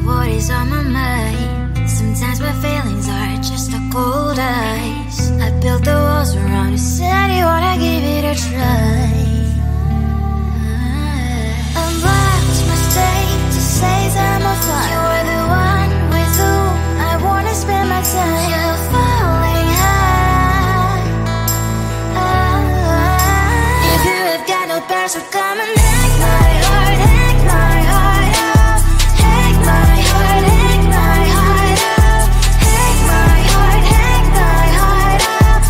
what is on my mind. Sometimes my feelings are just a cold ice. I built the walls around you, said you wanna give it a try. Unblocked my state to say I'm a fire. You're the one with whom I wanna spend my time. You're falling high. If you have got no bears, so come and hack my heart, hack my heart out. Hack my heart, hack my heart out. Hack my heart, hack my heart out.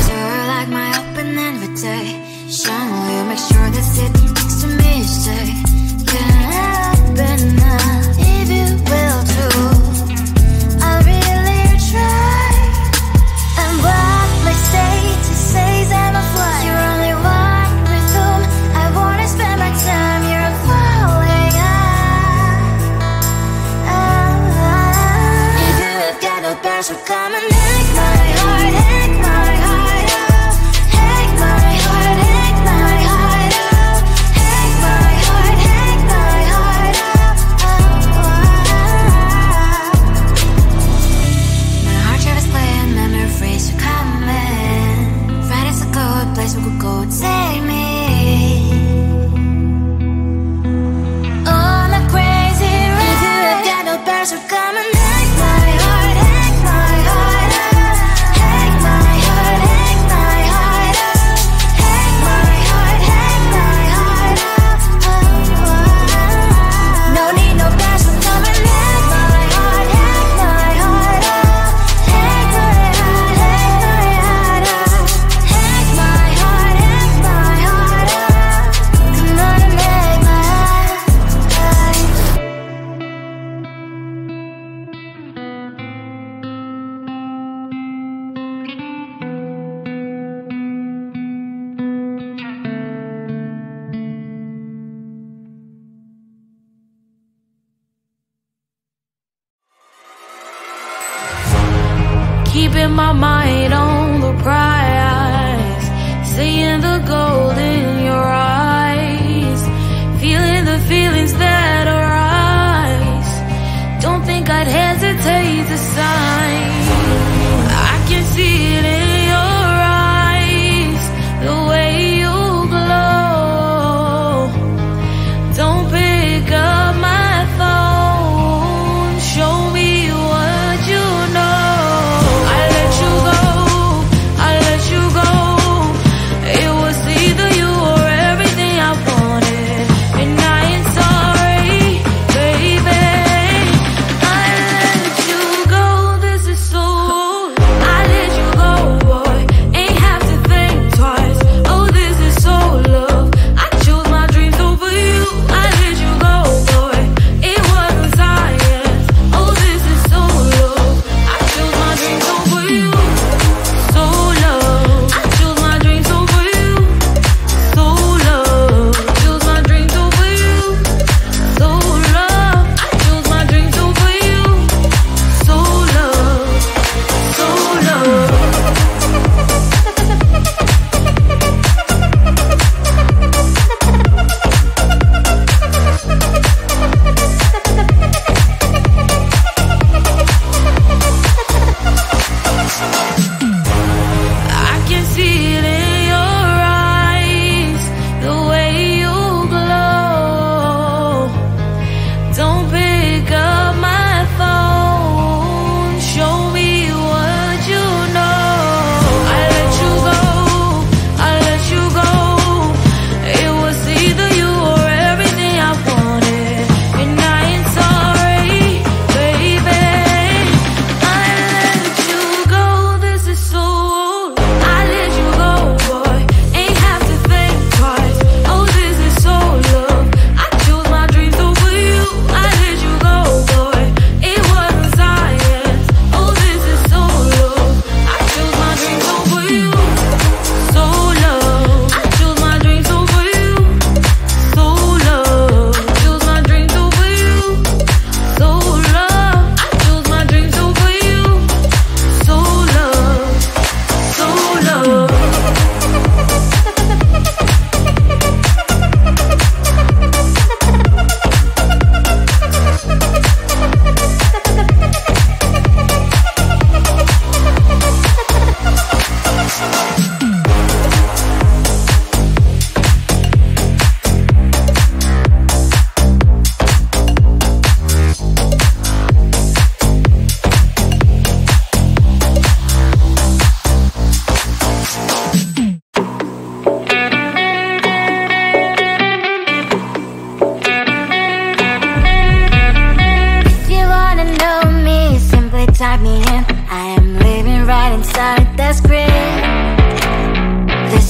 You're like my open invitation. Will you make sure that sitting next to me is safe? Yeah, open up if you will too. I'll really try. And what my state to say I'm a fly. You're only one with whom I wanna spend my time. You're falling high. If you have got no bears, so come and hack my heart, hack my heart out. Hack my heart, hack my heart out. Hack my heart, hack my heart out. My heart drive is clear, memory freeze, you're coming. Friday's a good place we could go, take me. On a crazy ride. If you have got no bears, so come and hack my heart, hack my heart out. Hack my heart, hack my heart out. Hack my heart, hack my heart out. No need no bears, so come and hack my heart, hack my heart out. Hack my heart, hack my heart out. Hack my heart, hack my heart out. Come on and make my heart. Keeping my mind on the prize, seeing the gold in your eyes, feeling the feelings that arise. Don't think I'd hesitate to sign. I can see it in your eyes, the way you glow. Don't pick up my phone, show me what you know. I let you go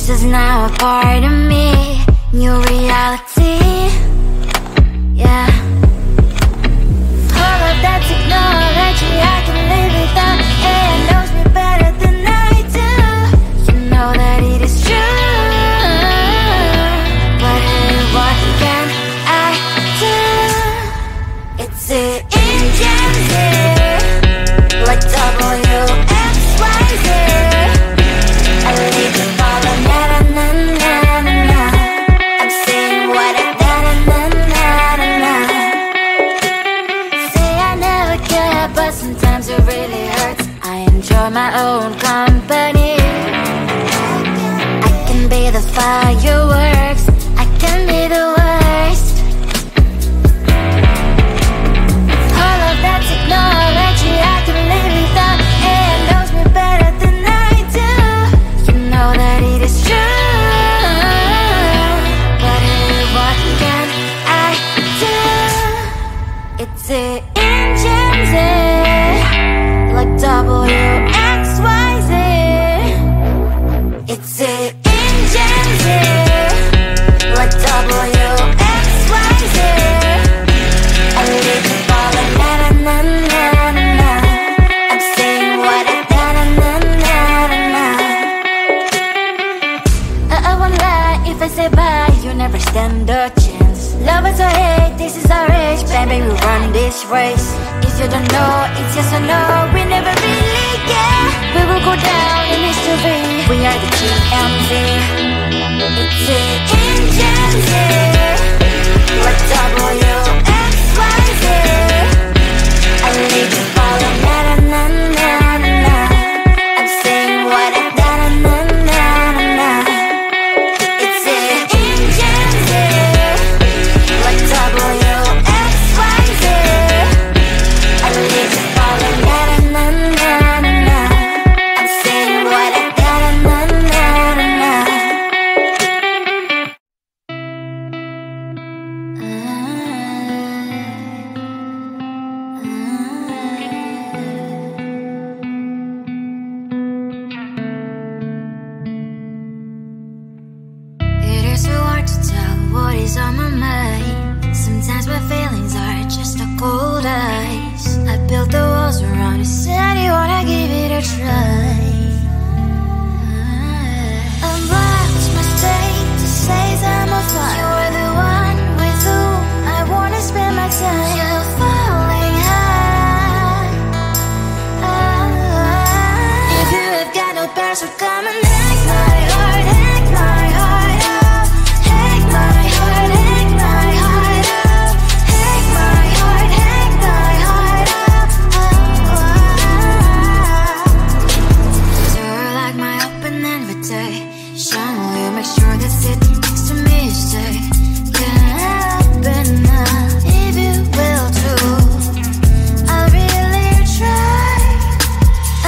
This is now a part of me, new reality. Yeah. All of that technology I can live without. AI knows me better than I do. You know that it is true. But hey, what can I do? It's the engines here, like WXYZ. I leave you falling, na-na-na-na-na. I'm saying what I na-na-na-na-na. Say I never care, but sometimes it really hurts. I enjoy my own company. I can be the fireworks, I can be the worst. All of that technology I can live without. AI knows me better than I do. You know that it is true. But hey, what can I do? It's the engines, like WXYZ. It's the engines, like WXYZ. I leave you falling, na-na-na-na-na. I'm saying what I na-na-na-na-na. I won't lie if I say bye, you never stand a chance. Love is or hate, this is our age, baby, we run this race. If you don't know, it's yes or no, we never really care. We will go down in history, we are the GMZ. It's the engines, like WXYZ. I leave you falling, na-na-na-na-na. I'm saying what I na-na-na-na-na. It's the engines, like WXYZ. I leave you falling, na-na-na-na-na. I'm saying what I na-na-na-na-na. It is so hard to tell what is on my mind. Sometimes my feelings are just a cold ice. I built the walls around you, said you wanna give it a try. I'm watch my state to say I'm a fly. You're the one with whom I wanna spend my time. You're falling high. If you have got no past, so come and hack my heart, hack my heart up. Hack my heart, hack my heart up. Hack my heart, hack my heart up. You're like my open invitation. Will you make sure that sit next to me stay? Can open up if you will too. I'll really try.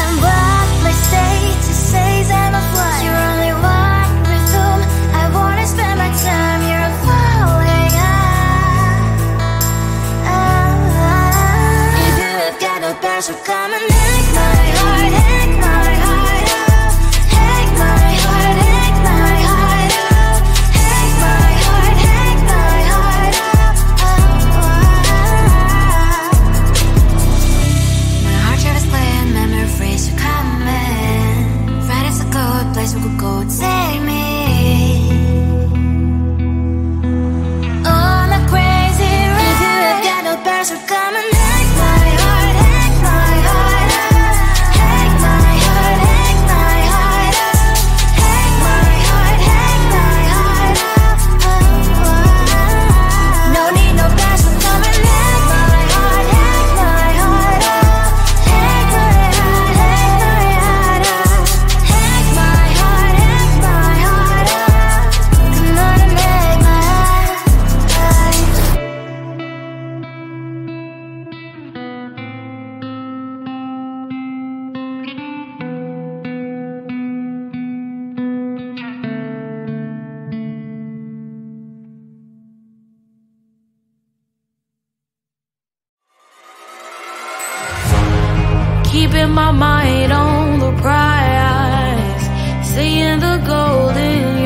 And what my state to say I'm a fly. You're only one with whom I wanna spend my time. You're falling high. If you have got no past, so come and hack my heart, hack my heart up. Hack my heart, hack my heart up. Hack my heart, hack my heart up. My heart travels playing memories are coming. Friday's a good place we could go, take me. On a crazy ride. If you have got no past, so come and hack my heart, hack my heart up. Hack my heart, hack my heart up. Hack my heart, hack my heart up. No need no past, so come and hack my heart, hack my heart up. Hack my heart, hack my heart up. Hack my heart, hack my heart up. Come on and make my heart. Keeping my mind on the prize, seeing the gold in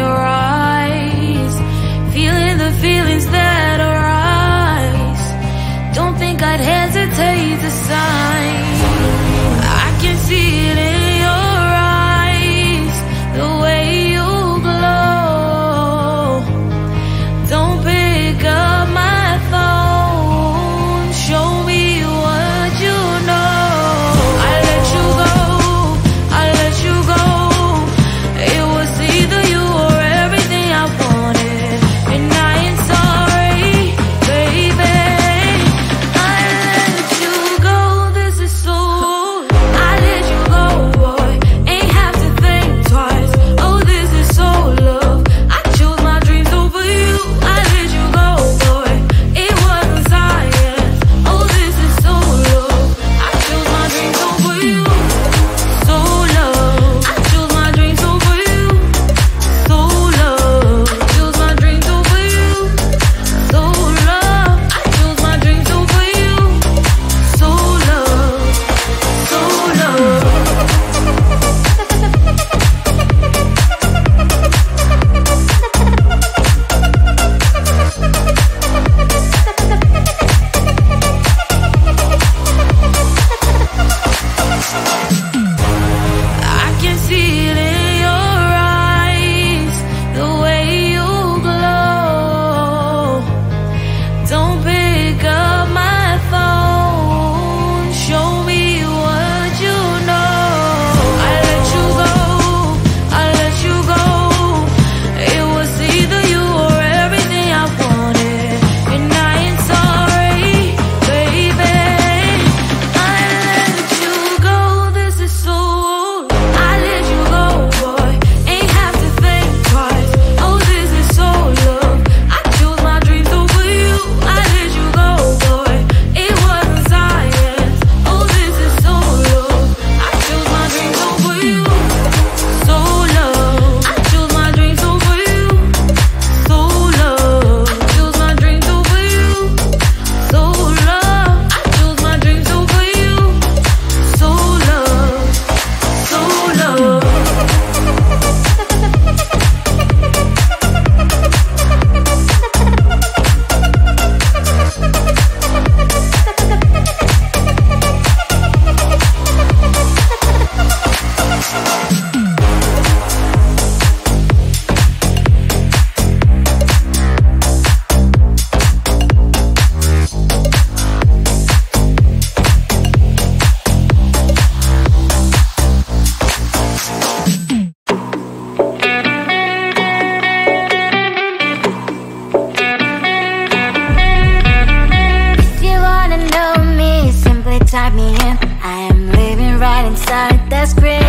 type me in. I am living right inside that script.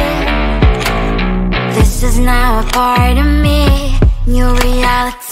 This is now a part of me, new reality.